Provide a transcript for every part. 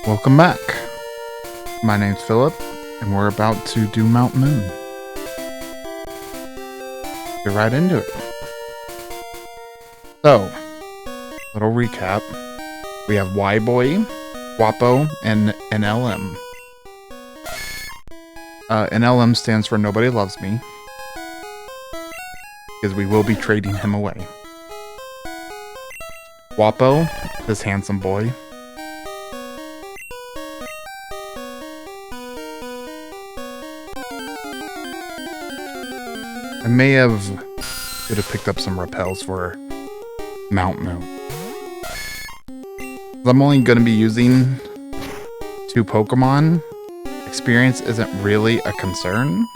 Welcome back. My name's Philip, and we're about to do Mount Moon. Get right into it. So, little recap. We have Y-Boy, Guapo, and NLM. NLM stands for Nobody Loves Me, because we will be trading him away. Guapo, this handsome boy. I may have could have picked up some repels for Mount Moon. I'm only going to be using 2 Pokemon. Experience isn't really a concern.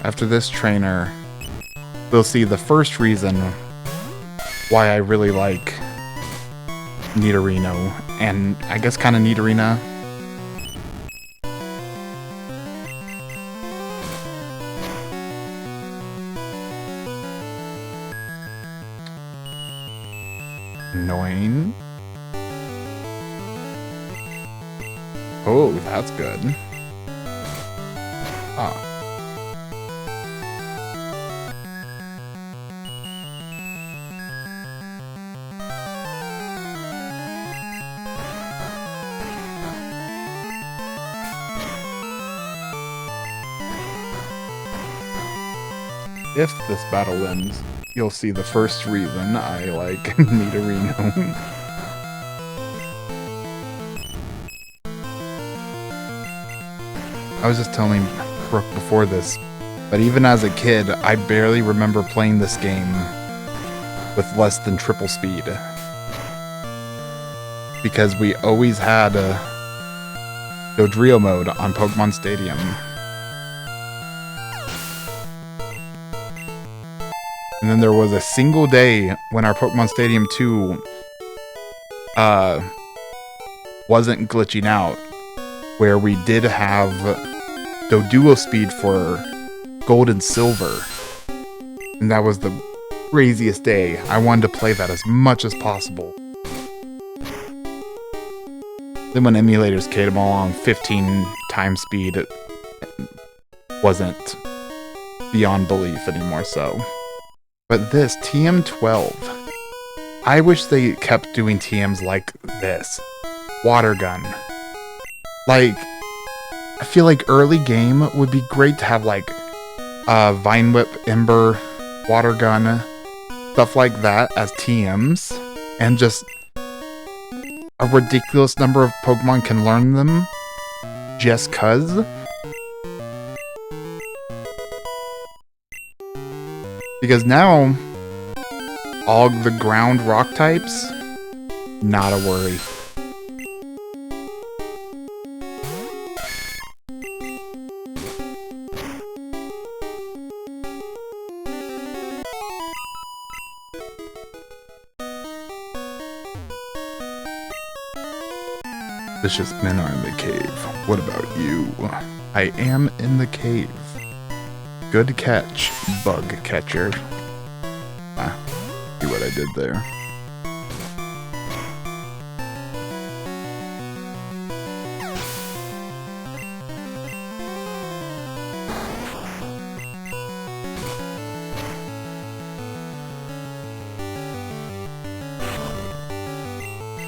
After this trainer, we'll see the first reason why I really like Nidorino, and I guess kind of Nidorina. Annoying. Oh, that's good. Ah. If this battle ends, you'll see the first reason I like Nidorino. I was just telling Brooke before this, but even as a kid, I barely remember playing this game with less than triple speed. Because we always had Dodrio mode on Pokemon Stadium. And then there was a single day when our Pokemon Stadium 2 wasn't glitching out, where we did have Doduo speed for Gold and Silver. And that was the craziest day. I wanted to play that as much as possible. Then when emulators came along 15 times speed, it wasn't beyond belief anymore, so... But this, TM12, I wish they kept doing TMs like this. Water Gun. Like, I feel like early game would be great to have like Vine Whip, Ember, Water Gun, stuff like that as TMs. And just a ridiculous number of Pokemon can learn them just 'cause. Because now, all the ground rock types, not a worry. Vicious men are in the cave. What about you? I am in the cave. Good catch, bug catcher. See what I did there.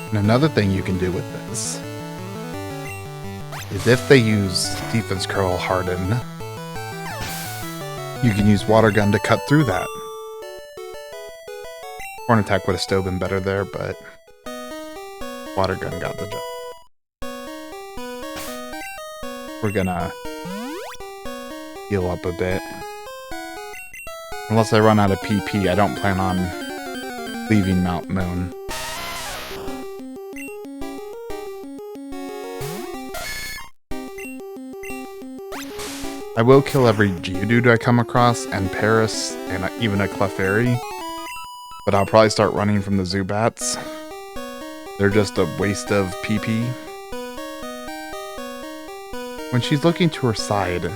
And another thing you can do with this is if they use Defense Curl Harden, you can use Water Gun to cut through that. Horn Attack would have still been better there, but Water Gun got the job. We're gonna heal up a bit. Unless I run out of PP, I don't plan on leaving Mount Moon. I will kill every Geodude I come across, and Paris, and even a Clefairy. But I'll probably start running from the Zubats. They're just a waste of PP. When she's looking to her side,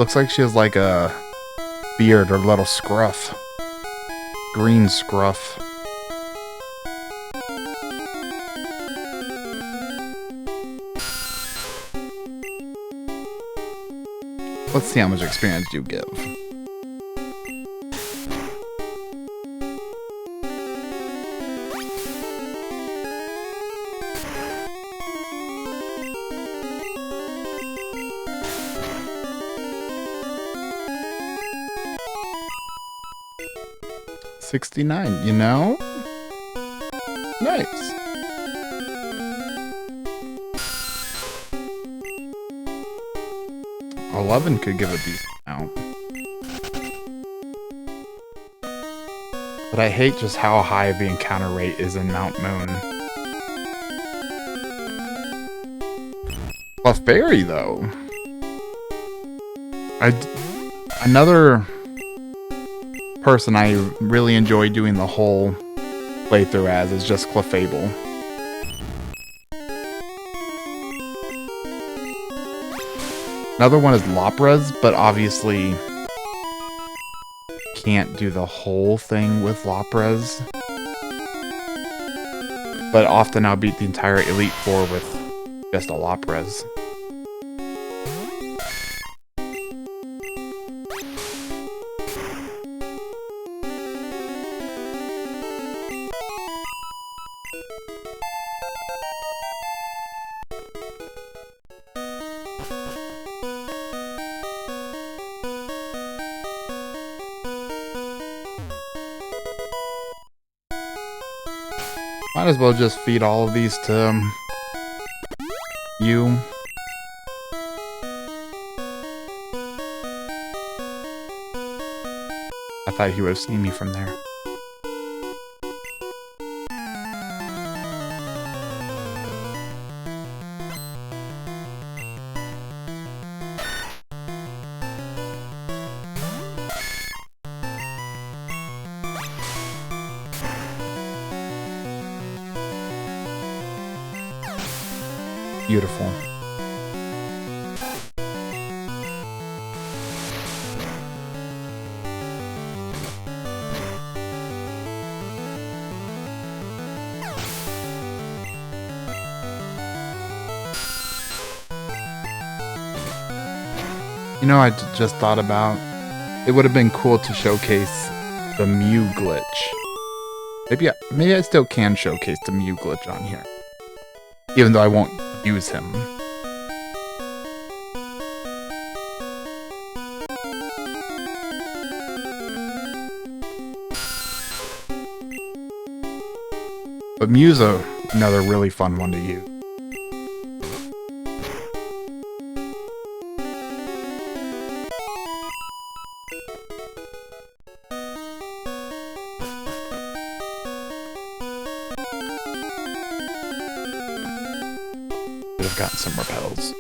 Looks like she has like a beard or little scruff. Green scruff. Let's see how much experience you give. $69, you know? Nice. $11 could give a decent amount. But I hate just how high the encounter rate is in Mount Moon. Clefairy, though. Another person I really enjoy doing the whole playthrough as is just Clefable. Another one is Lapras, but obviously can't do the whole thing with Lapras. But often I'll beat the entire Elite Four with just a Lapras. Might as well just feed all of these to you. I thought he would have seen me from there. Beautiful. You know, I just thought about, it would have been cool to showcase the Mew glitch. Maybe I still can showcase the Mew glitch on here, even though I won't use him. But Mew's another really fun one to use. Could have gotten some repels.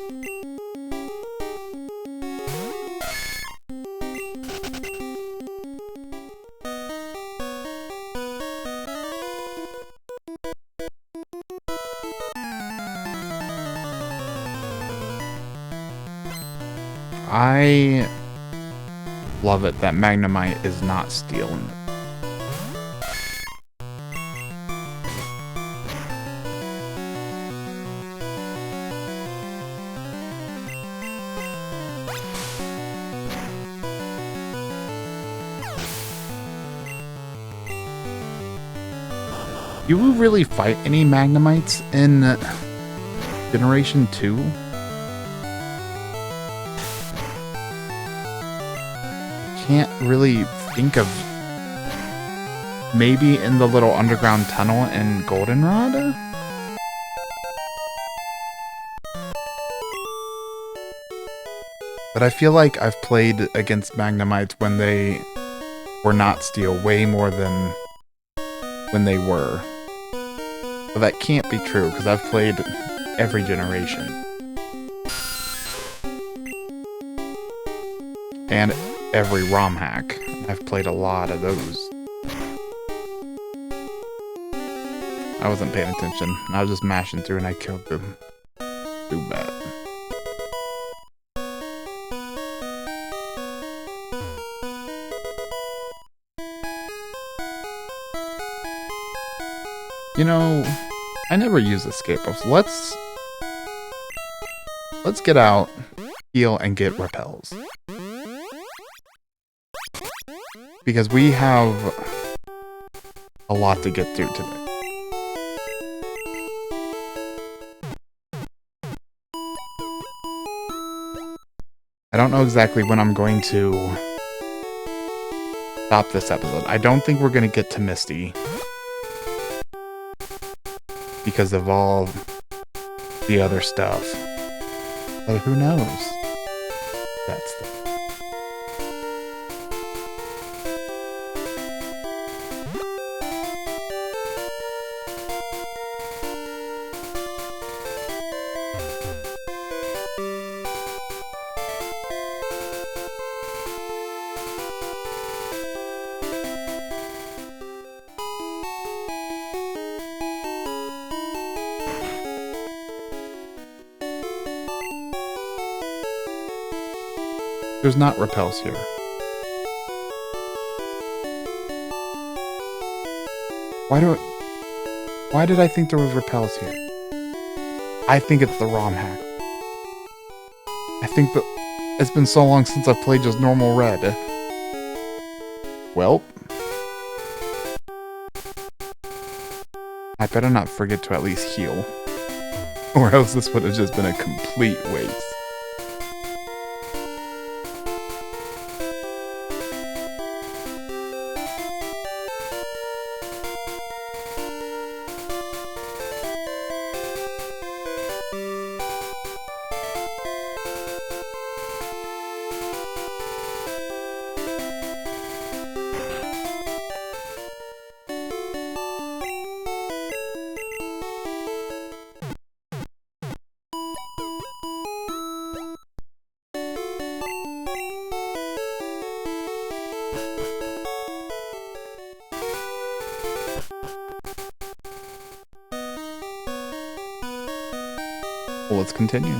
I love it that Magnemite is not stealing it. Do you really fight any Magnemites in Generation 2? Can't really think of. Maybe in the little underground tunnel in Goldenrod? But I feel like I've played against Magnemites when they were not steel way more than when they were. But that can't be true, because I've played every generation. And every ROM hack. I've played a lot of those. I wasn't paying attention. I was just mashing through and I killed them. Too bad. You know, I never use escapos. Let's get out, heal, and get repels. Because we have a lot to get through today. I don't know exactly when I'm going to stop this episode. I don't think we're going to get to Misty because of all the other stuff. But who knows? That's the... There's not repels here. Why did I think there was repels here? I think it's the ROM hack. I think that it's been so long since I've played just normal red. Well, I better not forget to at least heal. Or else this would have just been a complete waste. Well, let's continue.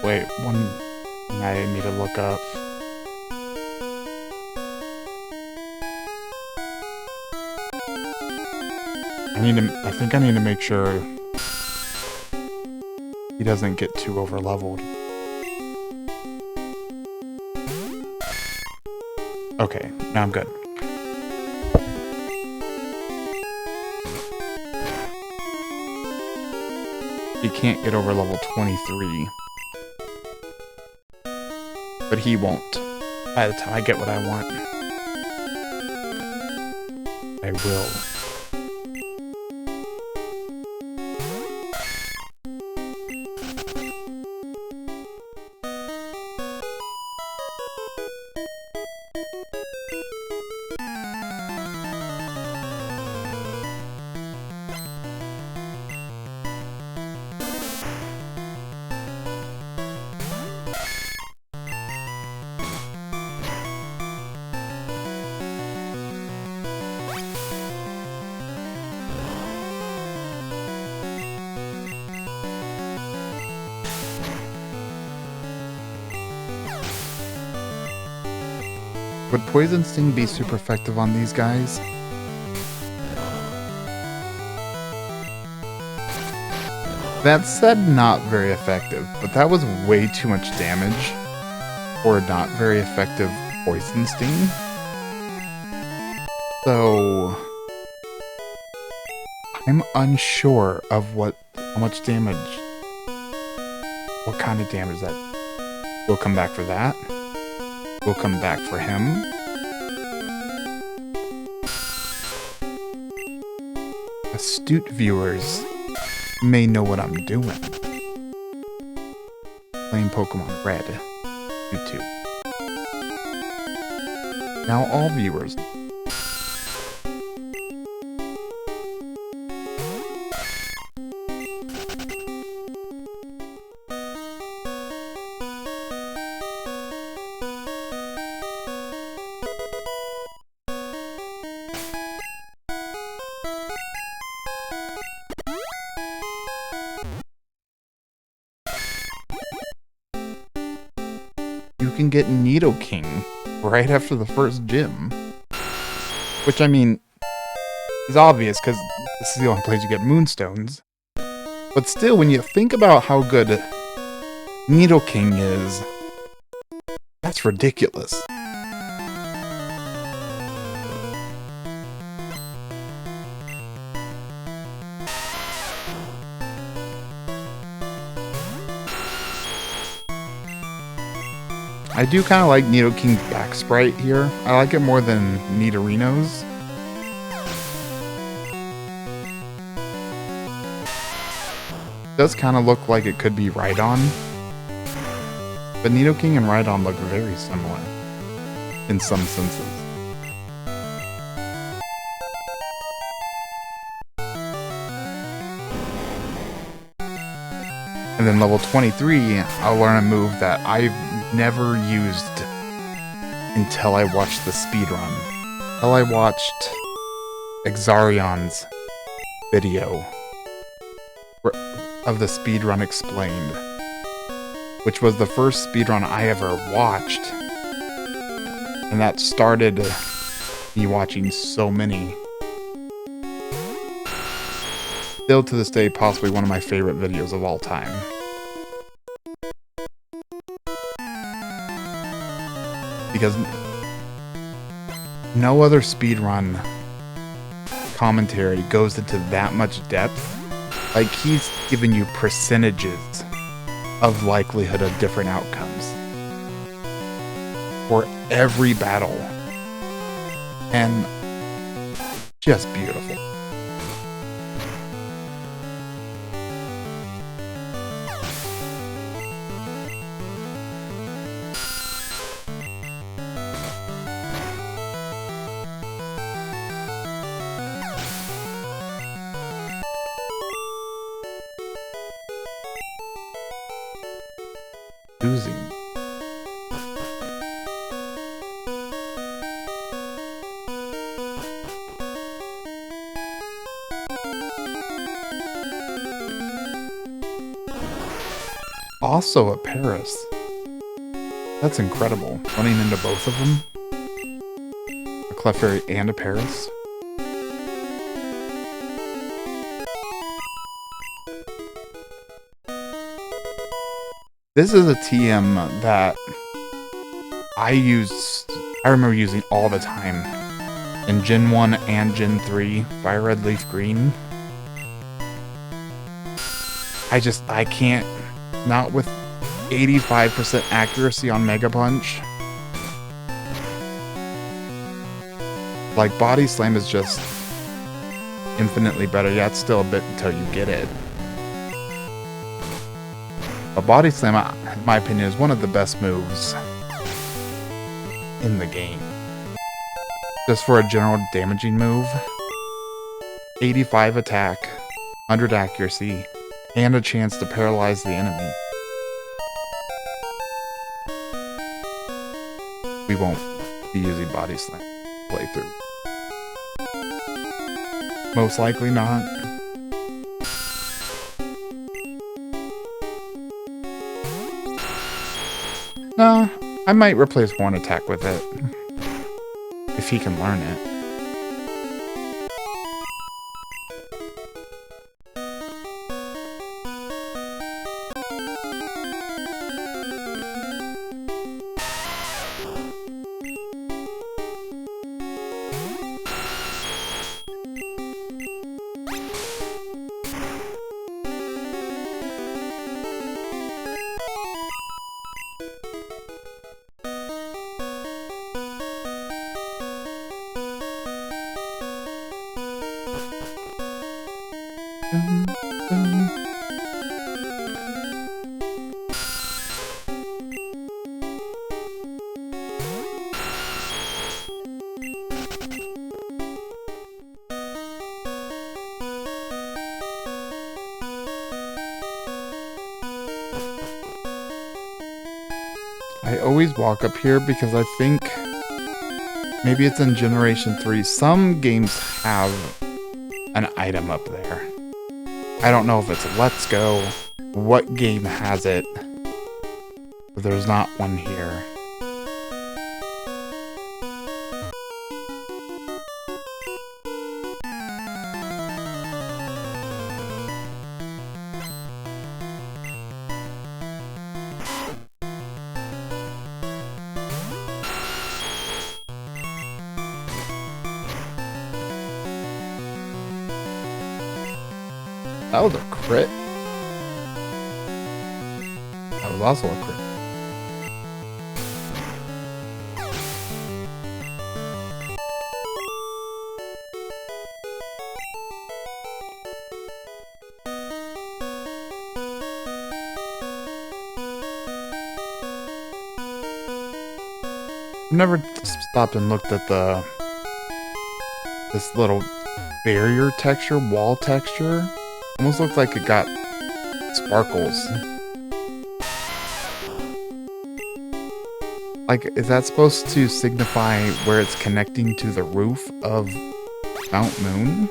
Wait, one thing I need to look up. I think I need to make sure he doesn't get too over-leveled. Okay, now I'm good. He can't get over level 23. But he won't. By the time I get what I want, I will. Would Poison Sting be super effective on these guys? That said, not very effective, but that was way too much damage for a not very effective Poison Sting. So I'm unsure of how much damage, what kind of damage that will come back for that. Will come back for him. Astute viewers may know what I'm doing. Playing Pokemon Red. YouTube. Now all viewers. you can get Nidoking right after the first gym. Which, I mean, is obvious because this is the only place you get Moonstones. But still, when you think about how good Nidoking is, that's ridiculous. I do kind of like Nidoking's back sprite here. I like it more than Nidorino's. It does kind of look like it could be Rhydon. But Nidoking and Rhydon look very similar in some senses. And then level 23, I'll learn a move that I've never used until I watched the speedrun. Until I watched Exarion's video of the speedrun explained, which was the first speedrun I ever watched. And that started me watching so many. Still to this day, possibly one of my favorite videos of all time. Because no other speedrun commentary goes into that much depth. Like, he's giving you percentages of likelihood of different outcomes for every battle. And just beautiful. Oozing. Also a Paris. That's incredible. Running into both of them. A Clefairy and a Paris. This is a TM that I remember using all the time in Gen 1 and Gen 3, Fire Red, Leaf Green. I can't, not with 85% accuracy on Mega Punch. Like, Body Slam is just infinitely better. Yeah, it's still a bit until you get it. But Body Slam, in my opinion, is one of the best moves in the game. Just for a general damaging move. 85 attack, 100 accuracy, and a chance to paralyze the enemy. We won't be using Body Slam playthrough. Most likely not. No, I might replace one attack with it. If he can learn it. I always walk up here because I think maybe it's in Generation 3. Some games have an item up there. I don't know if it's Let's Go, what game has it, but there's not one here. That was a crit. That was also a crit. I've never stopped and looked at this little barrier texture, wall texture. Almost looks like it got sparkles. Like, is that supposed to signify where it's connecting to the roof of Mount Moon?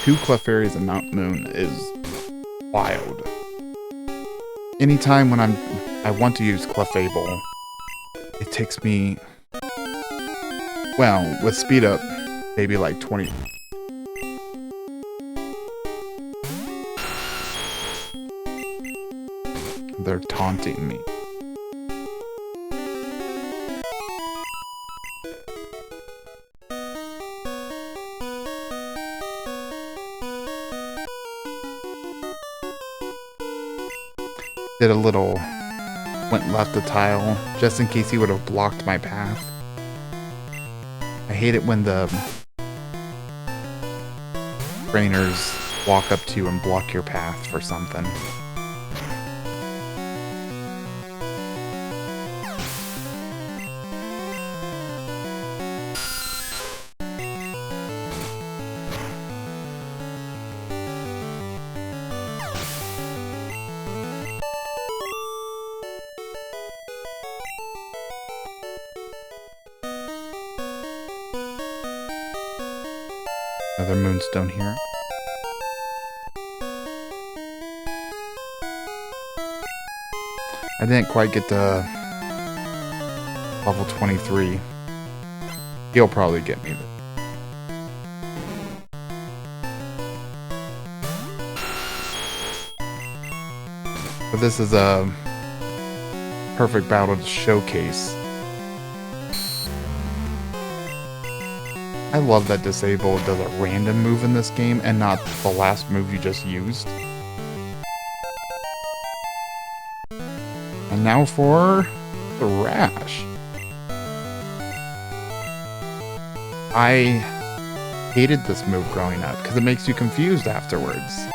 Two Clefairies in Mount Moon is wild. Anytime when I want to use Clefable, it takes me, well, with speed up, maybe like 20. They're taunting me. Did a little, went left a tile, just in case he would have blocked my path. I hate it when the trainers walk up to you and block your path for something. Another moonstone here. I didn't quite get to level 23. He'll probably get me. But this is a perfect battle to showcase. I love that Disable does a random move in this game and not the last move you just used. And now for the Rash. I hated this move growing up because it makes you confused afterwards.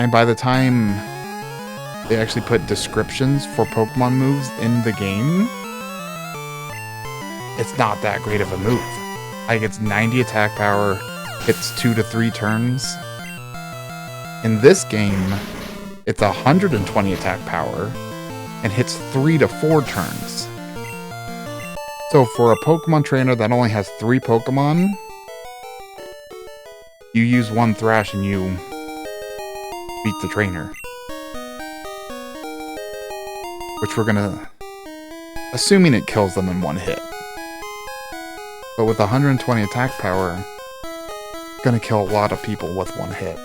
And by the time they actually put descriptions for Pokemon moves in the game, it's not that great of a move. Like, it's 90 attack power, hits 2 to 3 turns. In this game, it's 120 attack power and hits 3 to 4 turns. So for a Pokemon trainer that only has 3 Pokemon, you use one Thrash and you beat the trainer. Which we're gonna... assuming it kills them in one hit. But with 120 attack power, it's gonna kill a lot of people with one hit.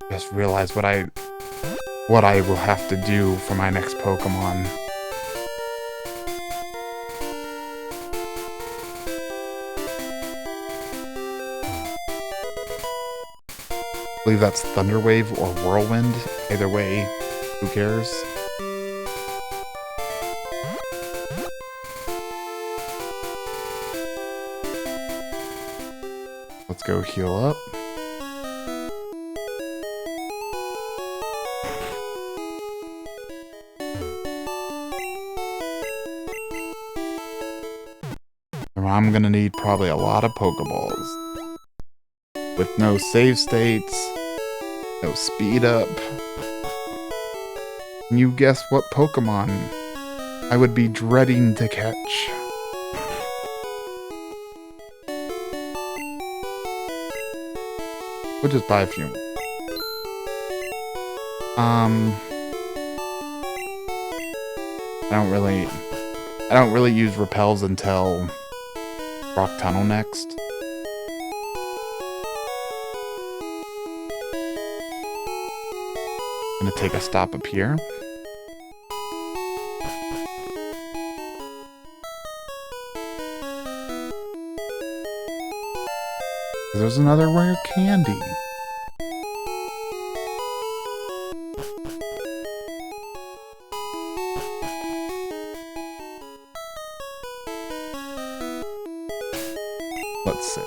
Just realize what I will have to do for my next Pokemon. I believe that's Thunder Wave or Whirlwind. Either way, who cares? Let's go heal up. I'm gonna need probably a lot of Pokeballs. With no save states, no speed up. Can you guess what Pokemon I would be dreading to catch? We'll just buy a few. I don't really I don't really use repels until Rock Tunnel next. I'm gonna take a stop up here. There's another rare candy. Let's see.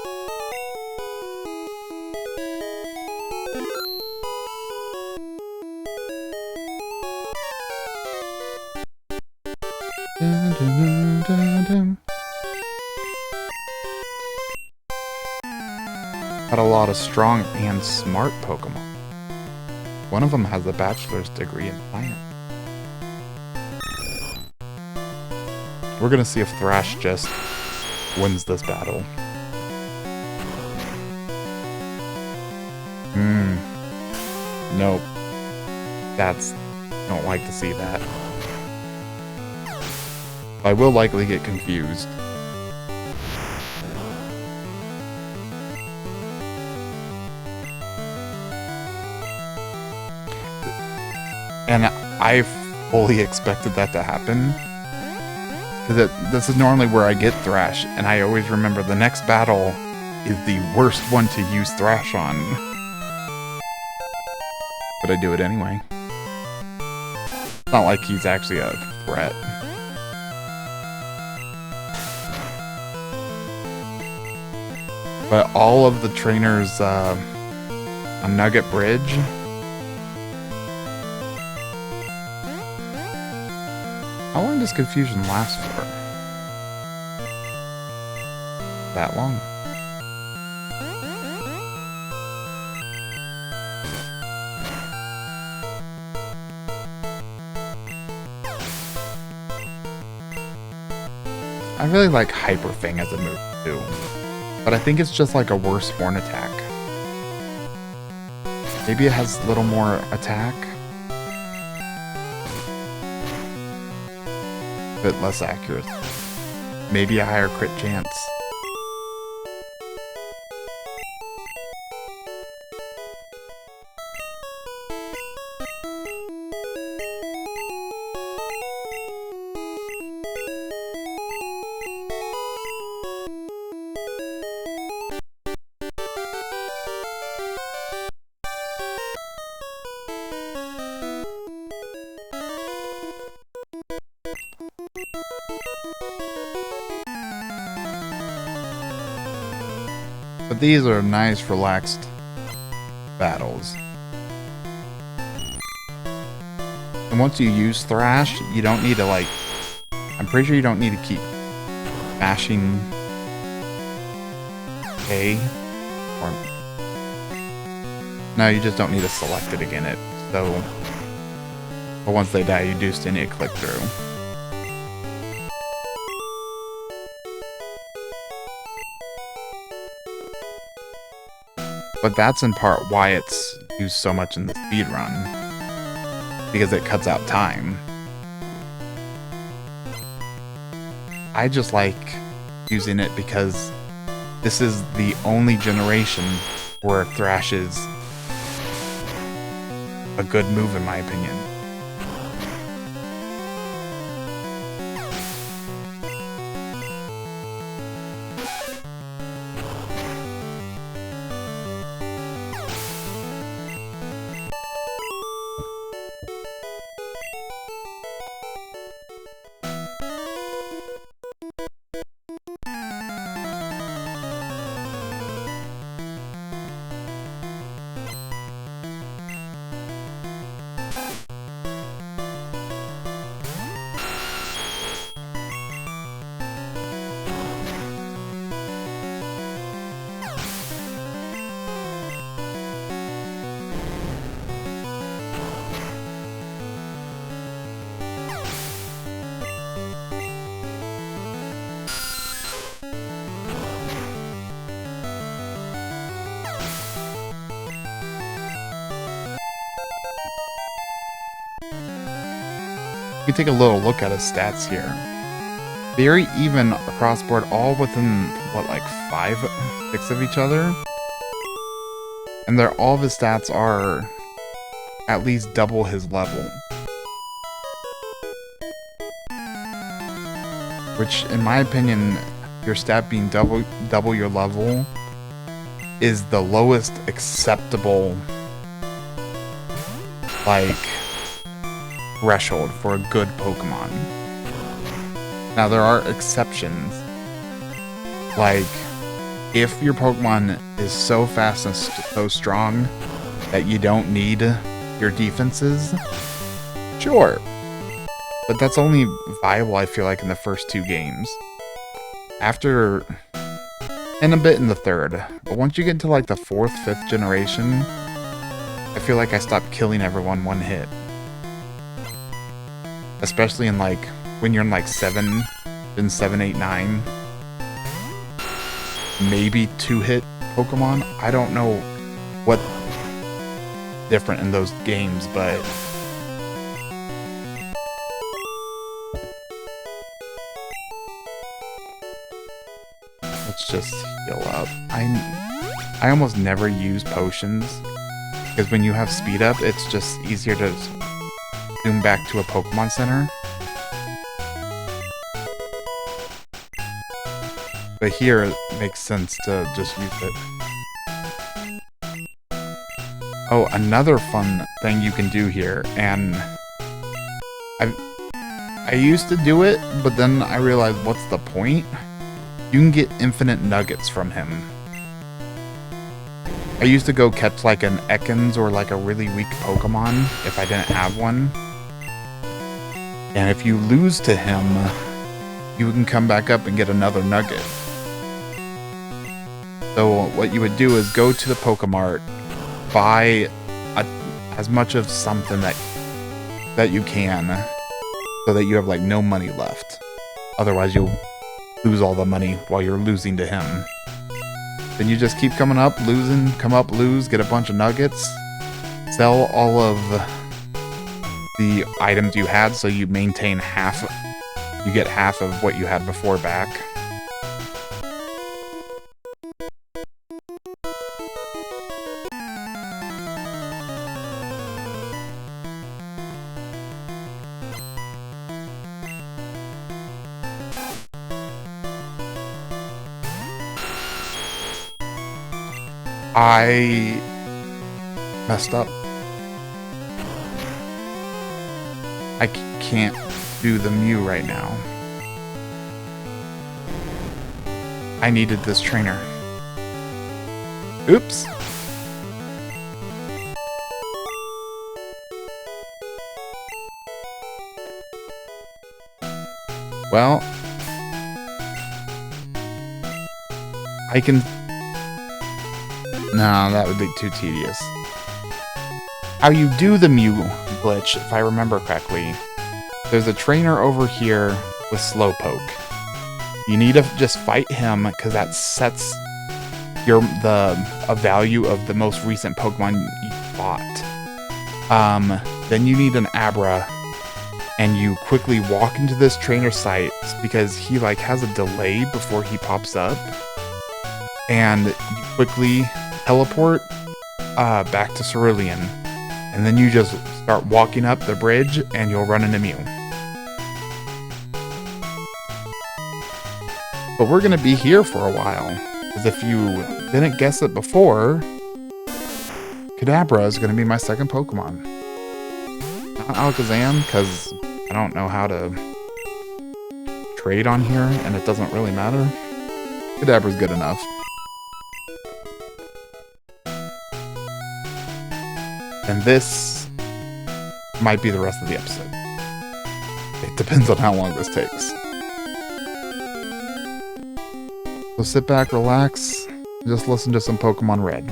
Dun, dun, dun, dun. Got a lot of strong and smart Pokemon. One of them has a bachelor's degree in science. We're gonna see if Thrash just wins this battle. Nope. Don't like to see that. I will likely get confused. And I fully expected that to happen. Because this is normally where I get Thrash, and I always remember the next battle is the worst one to use Thrash on. But I do it anyway. It's not like he's actually a threat. But all of the trainers on Nugget Bridge, how long does confusion last for? That long. I really like Hyper Fang as a move too, but I think it's just like a worse horn attack. Maybe it has a little more attack, but less accurate. Maybe a higher crit chance. But these are nice, relaxed battles. And once you use Thrash, you don't need to, like... I'm pretty sure you don't need to keep mashing A. Or... No, you just don't need to select it again. So... But once they die, you do still need to click through. But that's in part why it's used so much in the speedrun. Because it cuts out time. I just like using it because this is the only generation where Thrash is a good move in my opinion. We take a little look at his stats here. very even across board, all within, what, like 5, 6 of each other? And all of his stats are at least double his level. Which, in my opinion, your stat being double your level is the lowest acceptable, like, threshold for a good Pokemon. Now, there are exceptions. Like, if your Pokemon is so fast and so strong that you don't need your defenses, sure. But that's only viable, I feel like, in the first 2 games. After, and a bit in the 3rd. But once you get into, like, the 4th, 5th generation, I feel like I stopped killing everyone one hit. Especially in, like, when you're in, like, 7, 8, 9. Maybe 2-hit Pokemon. I don't know what different in those games, but let's just heal up. I almost never use potions because when you have speed up, it's just easier to zoom back to a Pokemon Center. But here, it makes sense to just use it. Oh, another fun thing you can do here, and I used to do it, but then I realized, what's the point? You can get infinite nuggets from him. I used to go catch like an Ekans or like a really weak Pokemon if I didn't have one. And if you lose to him, you can come back up and get another nugget. So what you would do is go to the Pokemart, buy as much of something that you can, so that you have like no money left. Otherwise you'll lose all the money while you're losing to him. Then you just keep coming up, losing, come up, lose, get a bunch of nuggets, sell all of the items you had so you maintain half, you get half of what you had before back. I messed up. I can't do the Mew right now. I needed this trainer. Oops. Well, I can... No, that would be too tedious. How you do the Mew glitch, if I remember correctly, there's a trainer over here with Slowpoke. You need to just fight him because that sets a value of the most recent Pokemon you fought. Then you need an Abra, and you quickly walk into this trainer site because he like has a delay before he pops up, and you quickly teleport back to Cerulean, and then you just start walking up the bridge and you'll run into Mew. But we're gonna be here for a while, because if you didn't guess it before, Kadabra is gonna be my second Pokemon. Not Alakazam, because I don't know how to trade on here, and it doesn't really matter. Kadabra's good enough. And this might be the rest of the episode. It depends on how long this takes. So sit back, relax, and just listen to some Pokemon Red.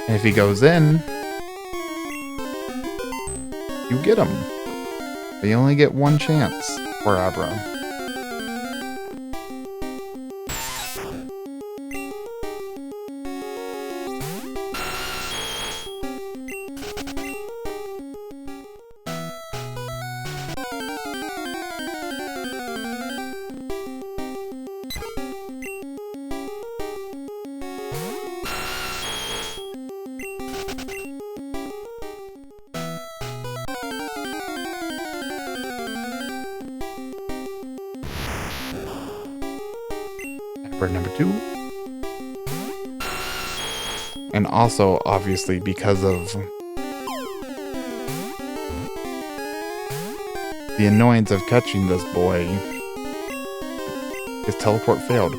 And if he goes in, you get him. But you only get one chance for Abra. Number 2. And also, obviously, because of the annoyance of catching this boy, his teleport failed.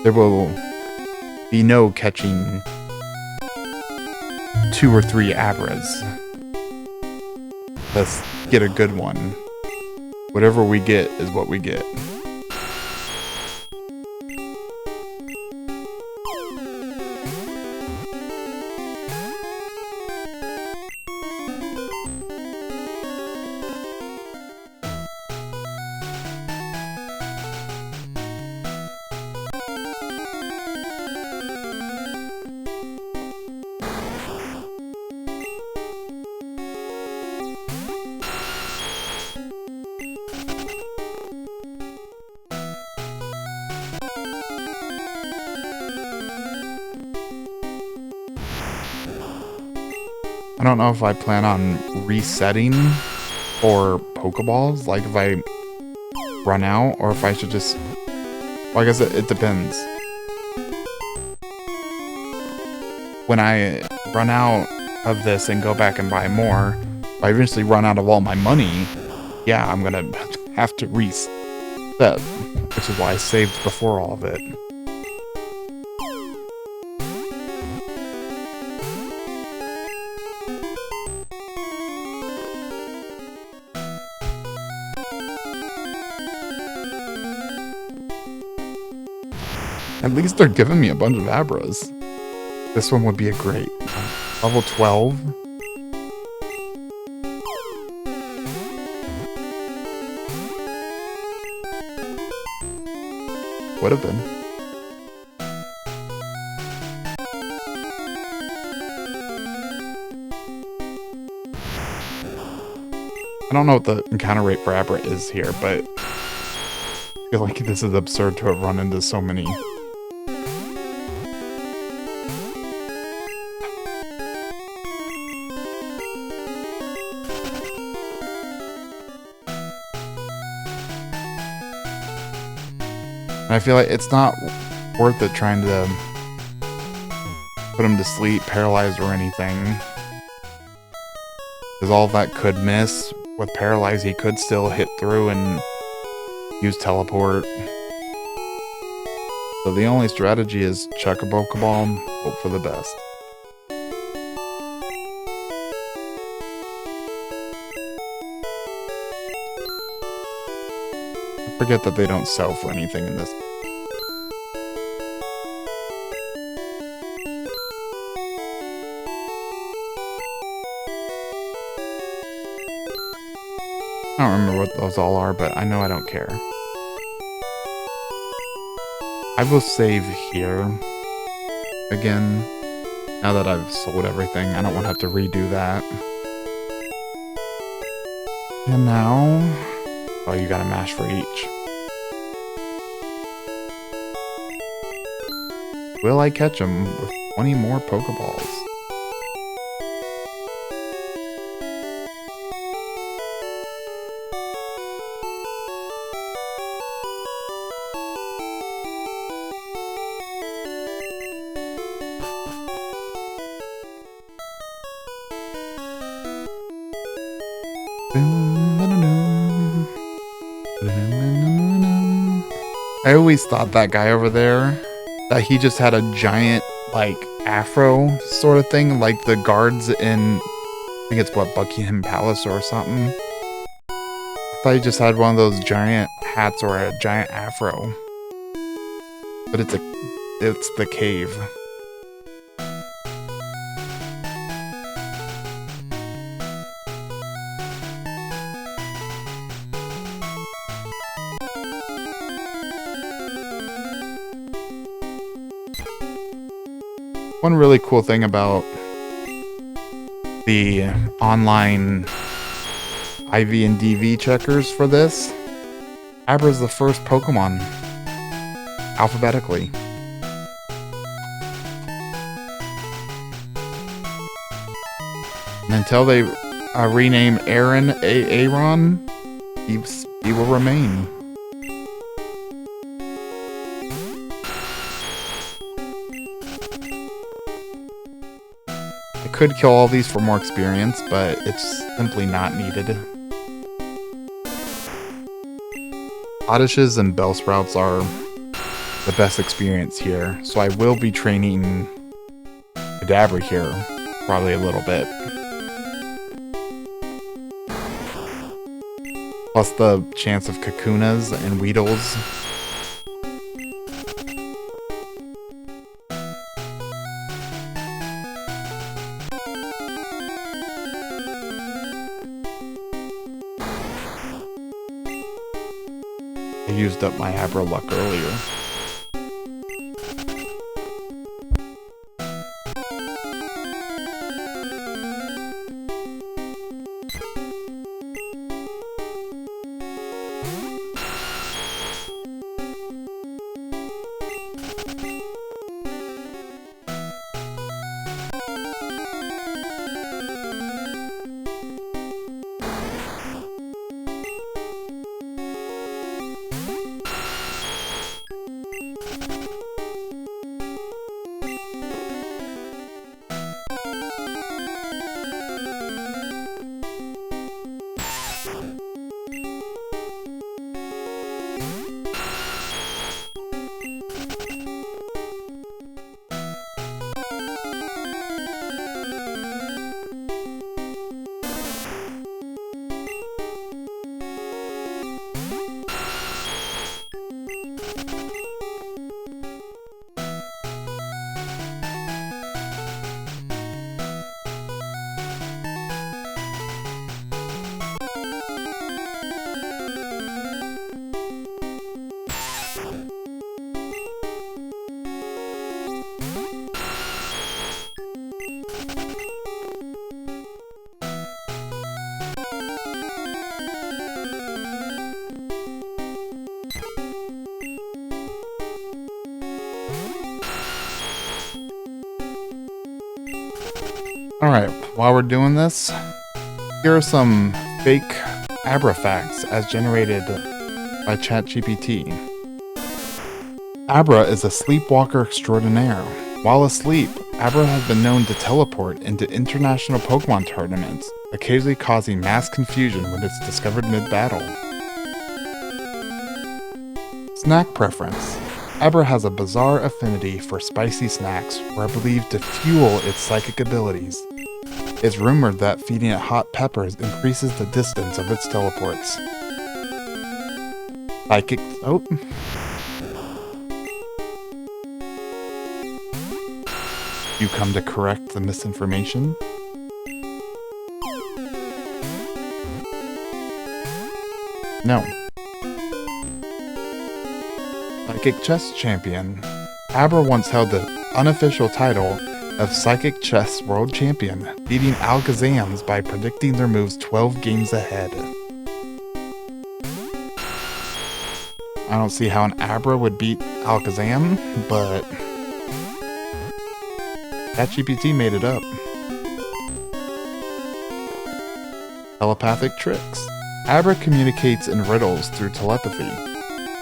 There will be no catching 2 or 3 Abras. Let's get a good one. Whatever we get is what we get. I don't know if I plan on resetting for Pokeballs, like if I run out, or if I should just... Well, I guess it depends. When I run out of this and go back and buy more, if I eventually run out of all my money, yeah, I'm gonna have to reset, which is why I saved before all of it. At least they're giving me a bunch of Abras. This one would be a great level 12. Would have been. I don't know what the encounter rate for Abra is here, but I feel like this is absurd to have run into so many. And I feel like it's not worth it trying to put him to sleep, paralyzed or anything. Because all of that could miss. With paralyzed, he could still hit through and use teleport. So the only strategy is chuck a Pokeball, hope for the best. Forget that they don't sell for anything in this. I don't remember what those all are, but I know I don't care. I will save here again. Now that I've sold everything, I don't want to have to redo that. And now... Oh, you gotta mash for each. Will I catch him with 20 more Pokeballs? I always thought that guy over there, that he just had a giant, like, afro sort of thing, like the guards in, I think it's what, Buckingham Palace or something. I thought he just had one of those giant hats or a giant afro. But it's the cave. One really cool thing about the online IV and DV checkers for this, Abra's the first Pokemon alphabetically. And until they rename Aaron Aaron, he will remain. I could kill all these for more experience, but it's simply not needed. Oddishes and Bellsprouts are the best experience here, so I will be training Kadabra here, probably a little bit. Plus the chance of Kakunas and Weedles. I used up my Abra luck earlier. Alright, while we're doing this, here are some fake Abra facts as generated by ChatGPT. Abra is a sleepwalker extraordinaire. While asleep, Abra has been known to teleport into international Pokemon tournaments, occasionally causing mass confusion when it's discovered mid-battle. Snack preference. Abra has a bizarre affinity for spicy snacks, who are believed to fuel its psychic abilities. It's rumored that feeding it hot peppers increases the distance of its teleports. Psychic... oh. You come to correct the misinformation? No. Psychic Chess Champion. Abra once held the unofficial title of Psychic Chess World Champion, beating Alakazams by predicting their moves 12 games ahead. I don't see how an Abra would beat Alakazam, but ChatGPT made it up. Telepathic tricks. Abra communicates in riddles through telepathy.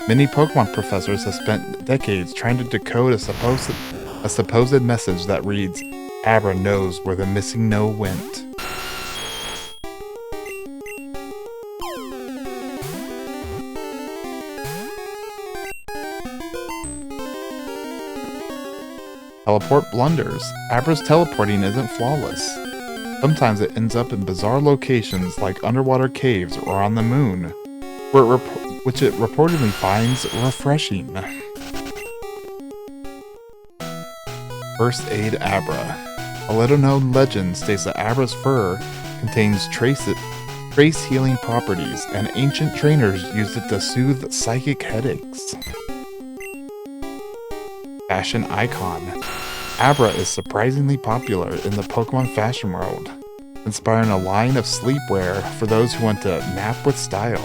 Many Pokemon professors have spent decades trying to decode a supposed message that reads, Abra knows where the missing no went. Teleport blunders. Abra's teleporting isn't flawless. Sometimes it ends up in bizarre locations like underwater caves or on the moon, which it reportedly finds refreshing. First Aid Abra. A little-known legend states that Abra's fur contains trace healing properties, and ancient trainers used it to soothe psychic headaches. Fashion icon. Abra is surprisingly popular in the Pokemon fashion world, inspiring a line of sleepwear for those who want to nap with style.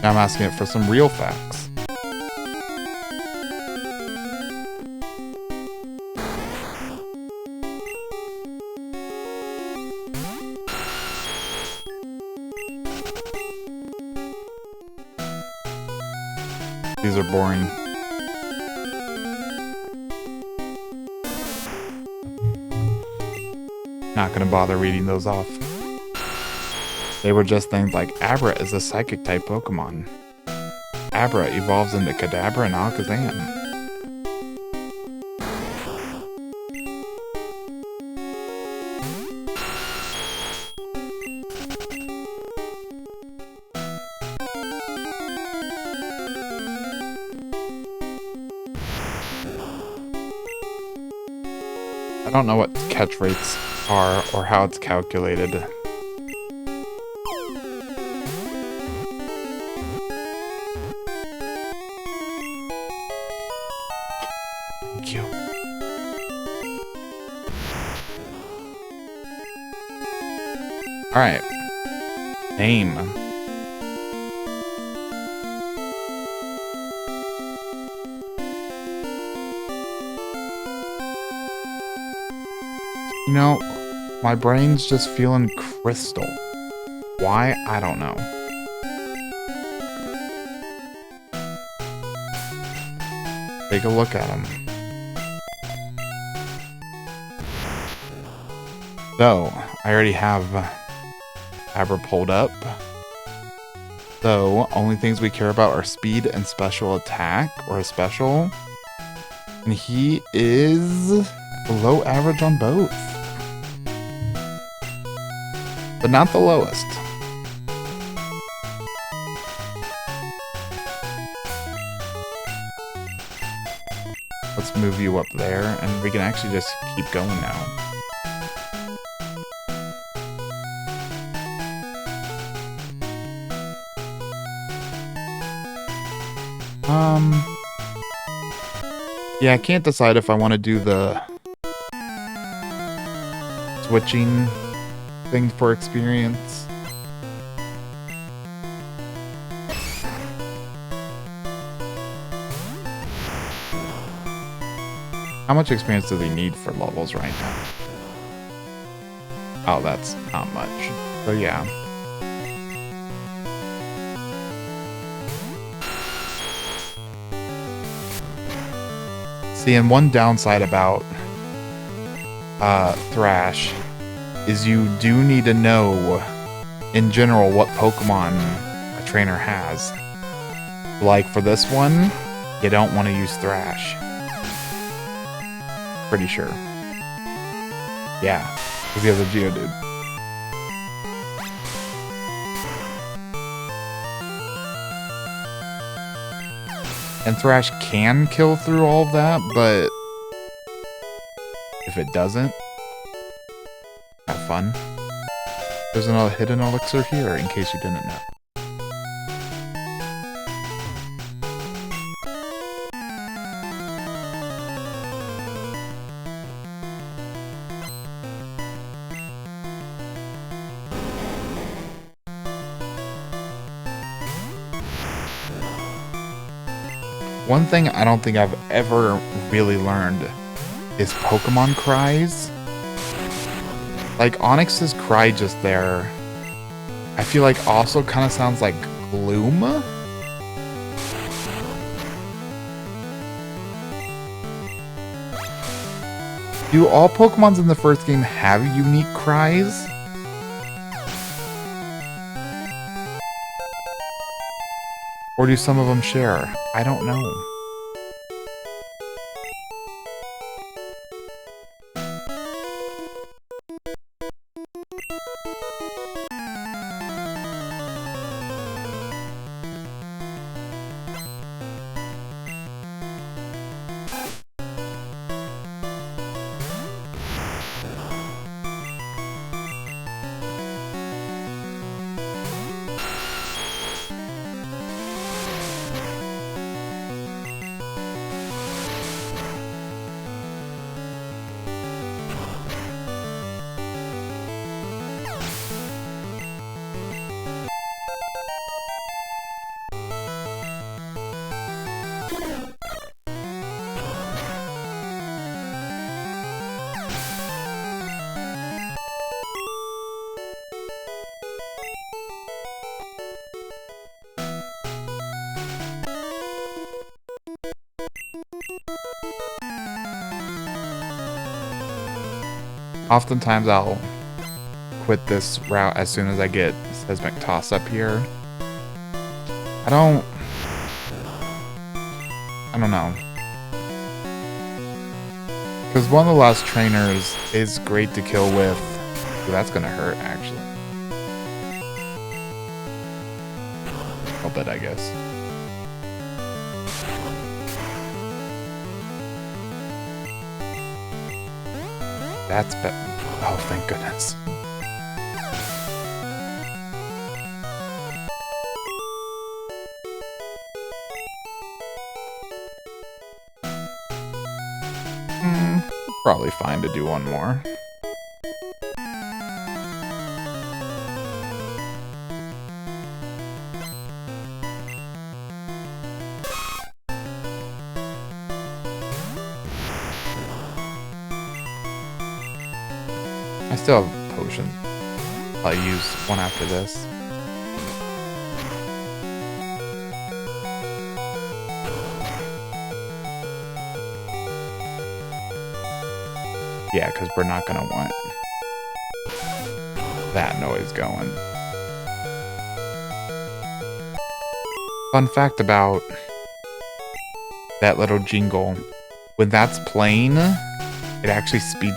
Now I'm asking it for some real facts. These are boring. Not gonna bother reading those off. They were just things like Abra is a psychic type Pokemon. Abra evolves into Kadabra and Alakazam. I don't know what catch rates are or how it's calculated. Thank you. Alright. Name. You know, my brain's just feeling crystal. Why? I don't know. Take a look at him. So, I already have Abra pulled up. So, only things we care about are speed and special attack, or a special. And he is below average on both. But not the lowest. Let's move you up there, and we can actually just keep going now. Yeah, I can't decide if I want to do the switching thing for experience. How much experience do they need for levels right now? Oh, that's not much. So yeah. See, and one downside about Thrash is you do need to know, in general, what Pokemon a trainer has. Like for this one, you don't want to use Thrash. Pretty sure. Yeah, because he has a Geodude. And Thrash can kill through all of that, but if it doesn't, have fun. There's another hidden elixir here, in case you didn't know. One thing I don't think I've ever really learned is Pokemon cries. Like Onyx's cry just there, I feel like also kind of sounds like gloom. Do all Pokemons in the first game have unique cries? Or do some of them share? I don't know. Oftentimes I'll quit this route as soon as I get Seismic Toss up here. I don't know. Because one of the last trainers is great to kill with. Ooh, that's gonna hurt, actually. A little bit, I guess. That's better. Oh, thank goodness. Probably fine to do one more. I still have potion. I'll use one after this. Yeah, because we're not going to want that noise going. Fun fact about that little jingle. When that's playing, it actually speeds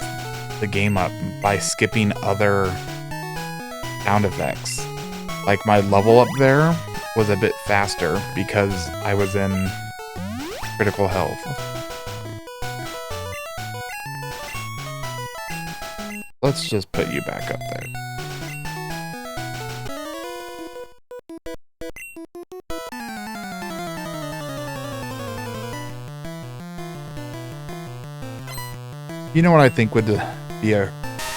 the game up by skipping other sound effects. Like my level up there was a bit faster because I was in critical health. Let's just put you back up there. You know what I think would be a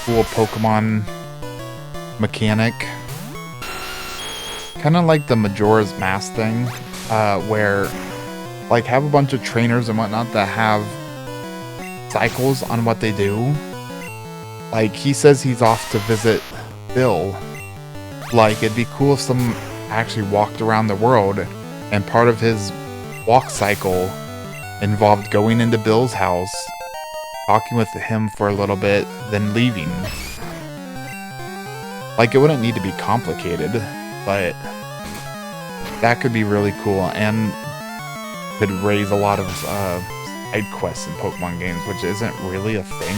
cool Pokemon mechanic? Kind of like the Majora's Mask thing, where like have a bunch of trainers and whatnot that have cycles on what they do. Like, he says he's off to visit Bill. Like, it'd be cool if someone actually walked around the world, and part of his walk cycle involved going into Bill's house, talking with him for a little bit, then leaving. Like, it wouldn't need to be complicated, but that could be really cool, and could raise a lot of side quests in Pokemon games, which isn't really a thing.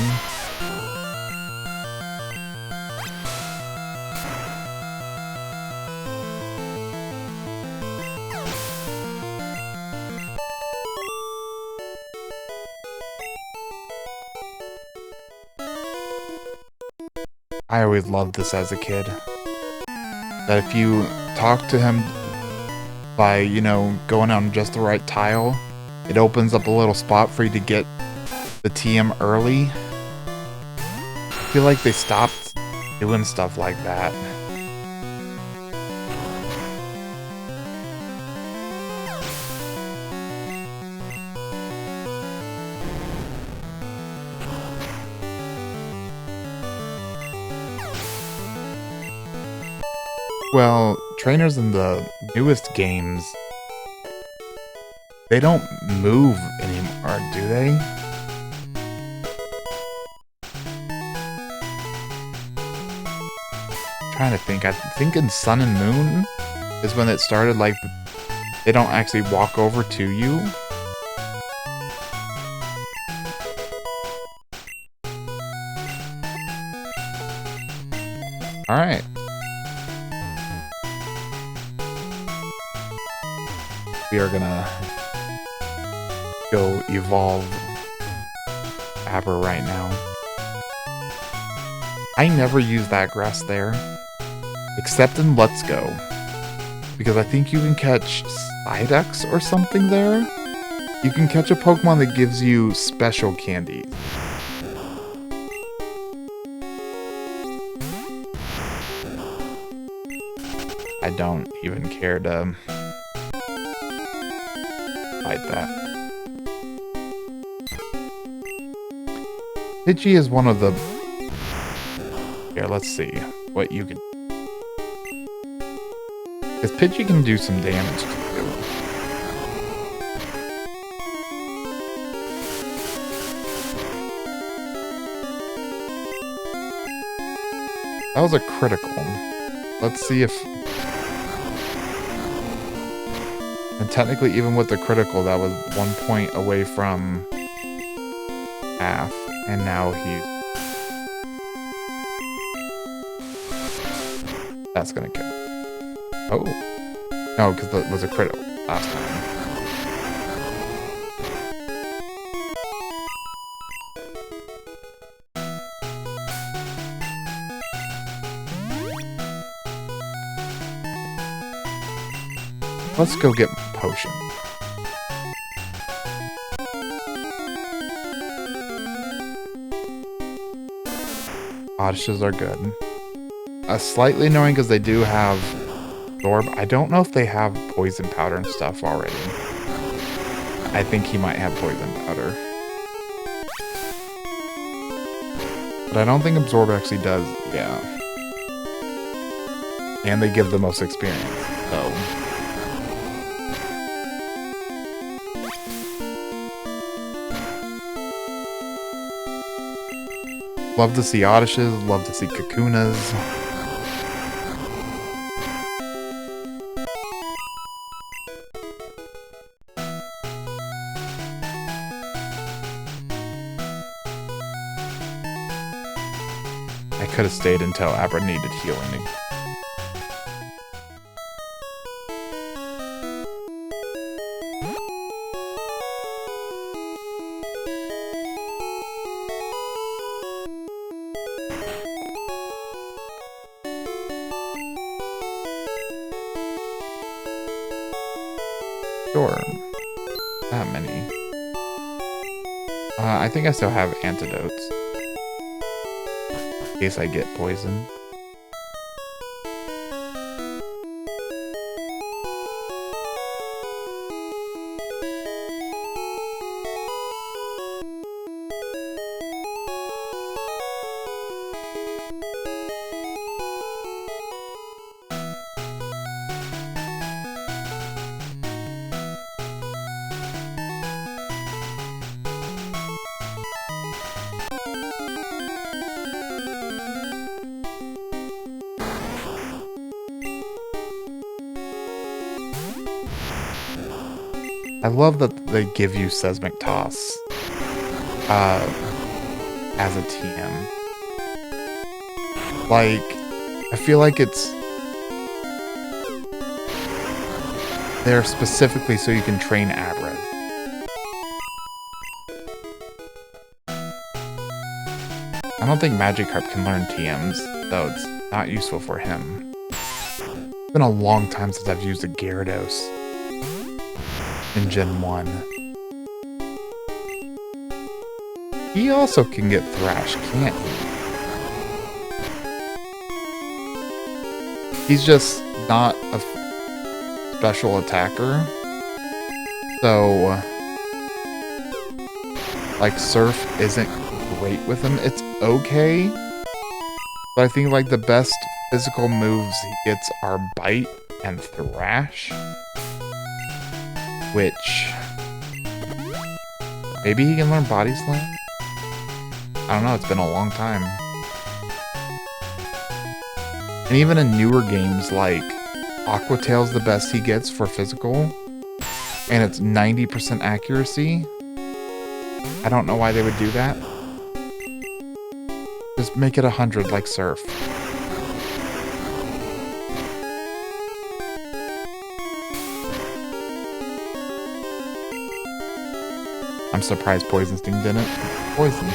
I always loved this as a kid. That if you talk to him by, you know, going on just the right tile, it opens up a little spot for you to get the TM early. I feel like they stopped doing stuff like that. Well, trainers in the newest games, they don't move anymore, do they? I'm trying to think. I think in Sun and Moon is when it started, like, they don't actually walk over to you. Alright. We are gonna go evolve Aber right now. I never use that grass there, except in Let's Go, because I think you can catch Psyducks or something there. You can catch a Pokemon that gives you special candy. I don't even care to fight that. Pidgey is one of the... Here, let's see what you can... Because Pidgey can do some damage to you. That was a critical. Let's see if... And technically, even with the critical, that was 1 point away from half. And now he's... That's gonna kill. Oh. No, because that was a critical last time. Let's go get potion. Odysses are good. Slightly annoying because they do have absorb. I don't know if they have poison powder and stuff already. I think he might have poison powder. But I don't think absorb actually does. Yeah. And they give the most experience, so... Love to see Odysses, love to see Kakunas. I could have stayed until Abra needed healing. Sure. That many. I think I still have antidotes. In case I get poisoned. I love that they give you Seismic Toss as a TM. Like, I feel like it's there specifically so you can train Abra. I don't think Magikarp can learn TMs, though it's not useful for him. It's been a long time since I've used a Gyarados in Gen 1. He also can get Thrash, can't he? He's just not a special attacker. So, like, Surf isn't great with him. It's okay. But I think, like, the best physical moves he gets are Bite and Thrash. Which... maybe he can learn Body Slam? I don't know, it's been a long time. And even in newer games, like, Aqua Tail's the best he gets for physical. And it's 90% accuracy. I don't know why they would do that. Just make it 100 like Surf. I'm surprised Poison Sting didn't. Poison.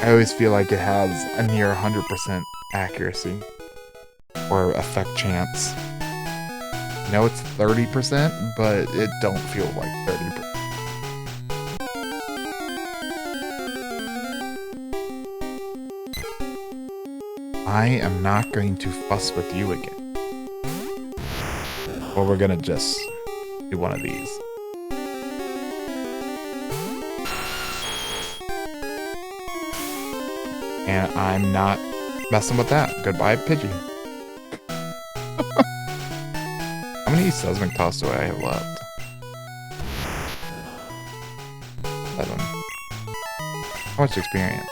I always feel like it has a near 100% accuracy. Or effect chance. I know it's 30%, but it don't feel like 30%. I am not going to fuss with you again. Or we're gonna just do one of these. And I'm not messing with that. Goodbye, Pidgey. How many Seismic Toss do I have left? 7. How much experience?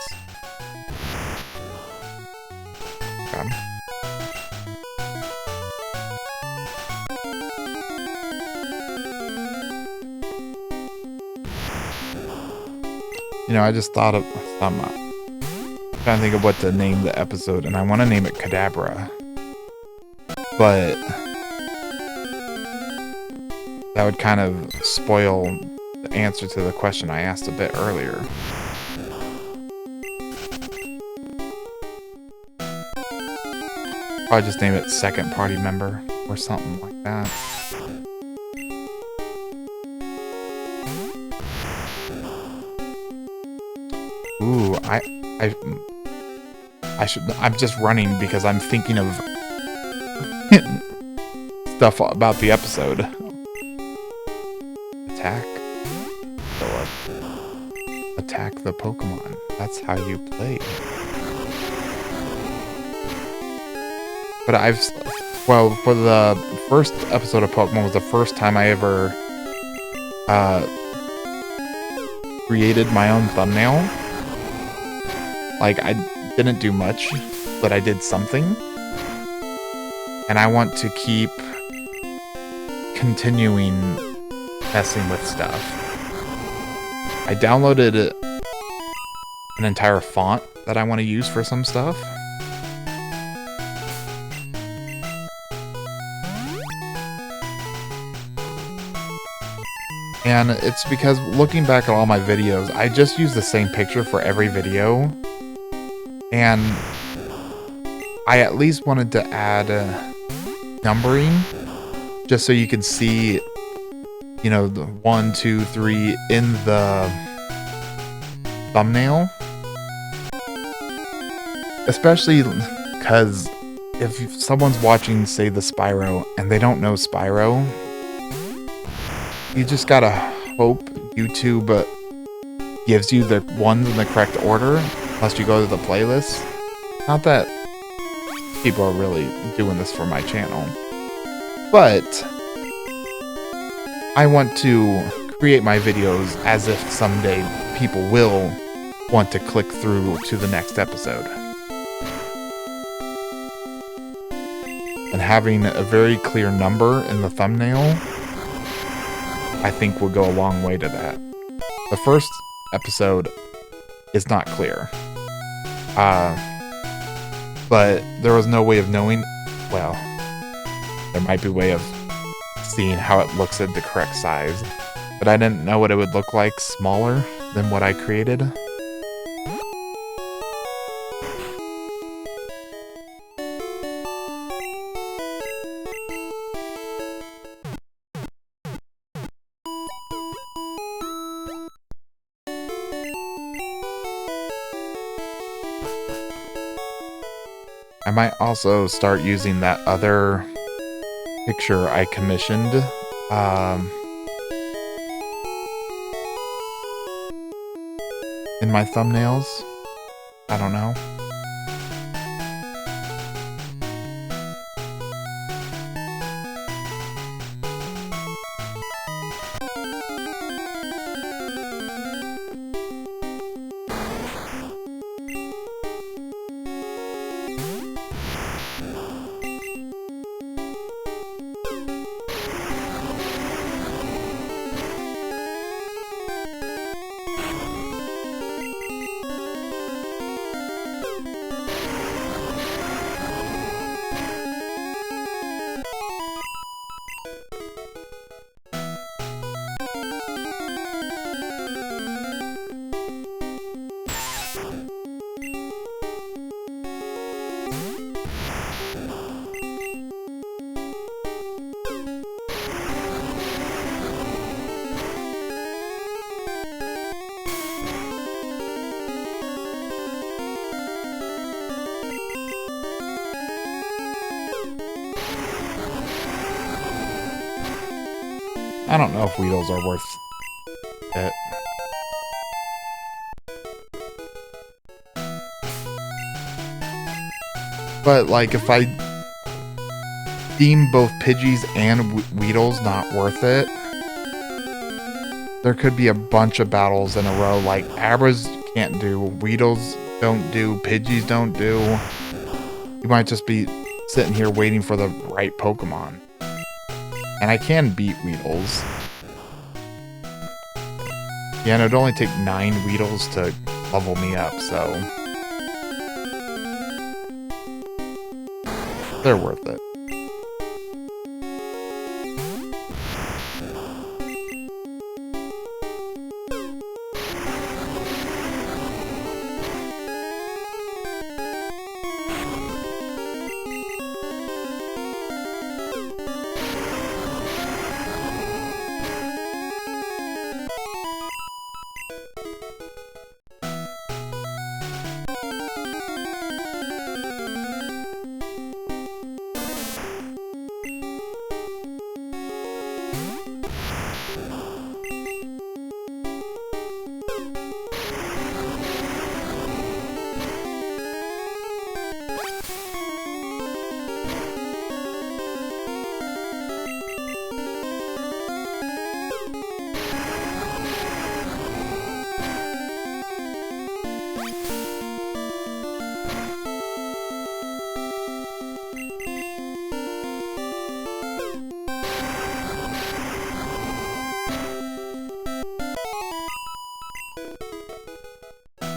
You know, I just thought of some. Trying to think of what to name the episode, and I want to name it Kadabra, but that would kind of spoil the answer to the question I asked a bit earlier. Probably just name it Second Party Member or something like that. Ooh, I'm just running because I'm thinking of stuff about the episode. Attack. Attack the Pokemon. That's how you play. But well, for the first episode of Pokemon was the first time I ever created my own thumbnail. Like, I didn't do much, but I did something. And I want to keep continuing messing with stuff. I downloaded an entire font that I want to use for some stuff. And it's because looking back at all my videos, I just use the same picture for every video. And I at least wanted to add numbering just so you can see, you know, the 1, 2, 3 in the thumbnail. Especially because if someone's watching, say, the Spyro and they don't know Spyro, you just gotta hope YouTube gives you the ones in the correct order, unless you go to the playlist. Not that people are really doing this for my channel, but I want to create my videos as if someday people will want to click through to the next episode. And having a very clear number in the thumbnail, I think will go a long way to that. The first episode is not clear. But there was no way of knowing, well, there might be a way of seeing how it looks at the correct size. But I didn't know what it would look like smaller than what I created. I might also start using that other picture I commissioned. In my thumbnails. I don't know. I don't know if Weedles are worth it. But, like, if I deem both Pidgeys and Weedles not worth it, there could be a bunch of battles in a row, like Abras can't do, Weedles don't do, Pidgeys don't do. You might just be sitting here waiting for the right Pokemon. And I can beat Weedles. Yeah, and it'd only take 9 Weedles to level me up, so they're worth it.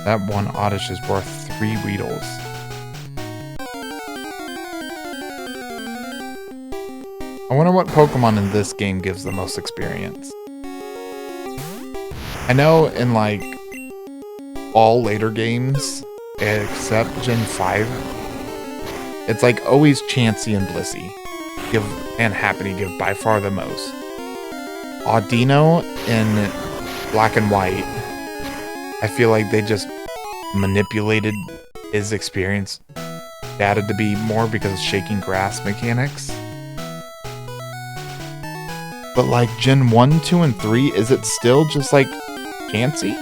That one Oddish is worth 3 Weedles. I wonder what Pokemon in this game gives the most experience. I know in like all later games, except Gen 5, it's like always Chansey and Blissey and Happiny give by far the most. Audino in Black and White, I feel like they just manipulated his experience data to be more because of shaking grass mechanics. But like Gen 1, 2, and 3, is it still just like Chansey?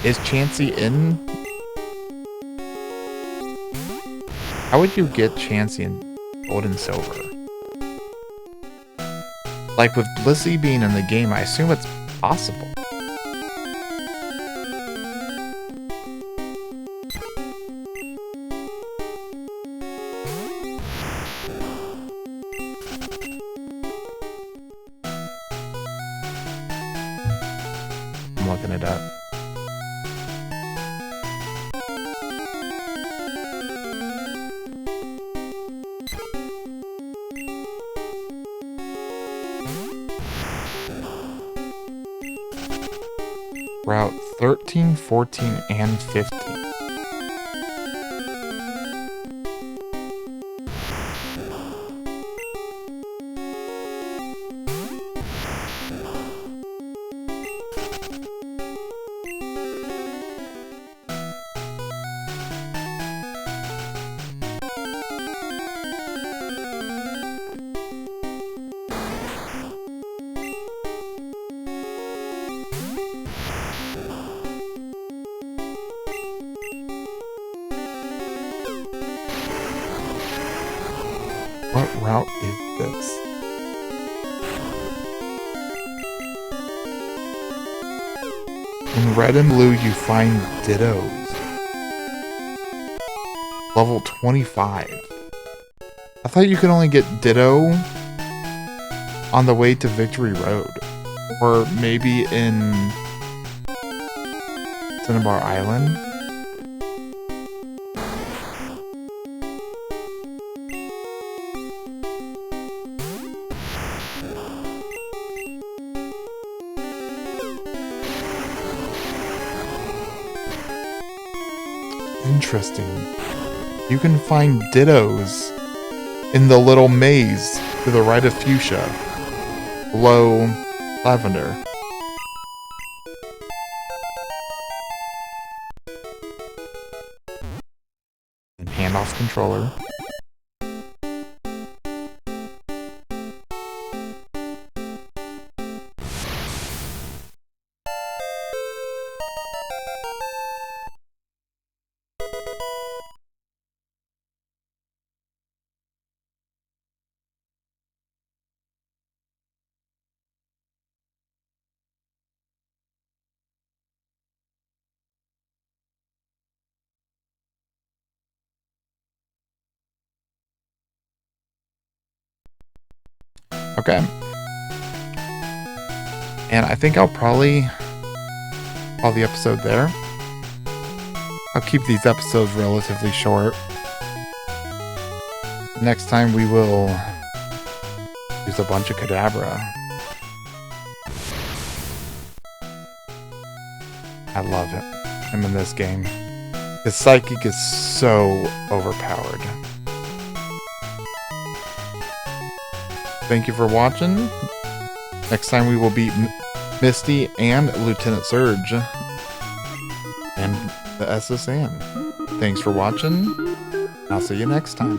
Is Chansey in? How would you get Chansey in Gold and Silver? Like with Blissey being in the game, I assume it's possible. I'm looking it up. Route 13, 14, and 15. What route is this? In red and blue, you find Dittos. Level 25. I thought you could only get Ditto on the way to Victory Road. Or maybe in Cinnabar Island. Interesting. You can find Dittos in the little maze to the right of Fuchsia, below Lavender. And hand off controller. Okay. And I think I'll probably call the episode there. I'll keep these episodes relatively short. Next time we will use a bunch of Kadabra. I love him in this game. His Psychic is so overpowered. Thank you for watching. Next time we will beat Misty and Lieutenant Surge. And the SSN. Thanks for watching. I'll see you next time.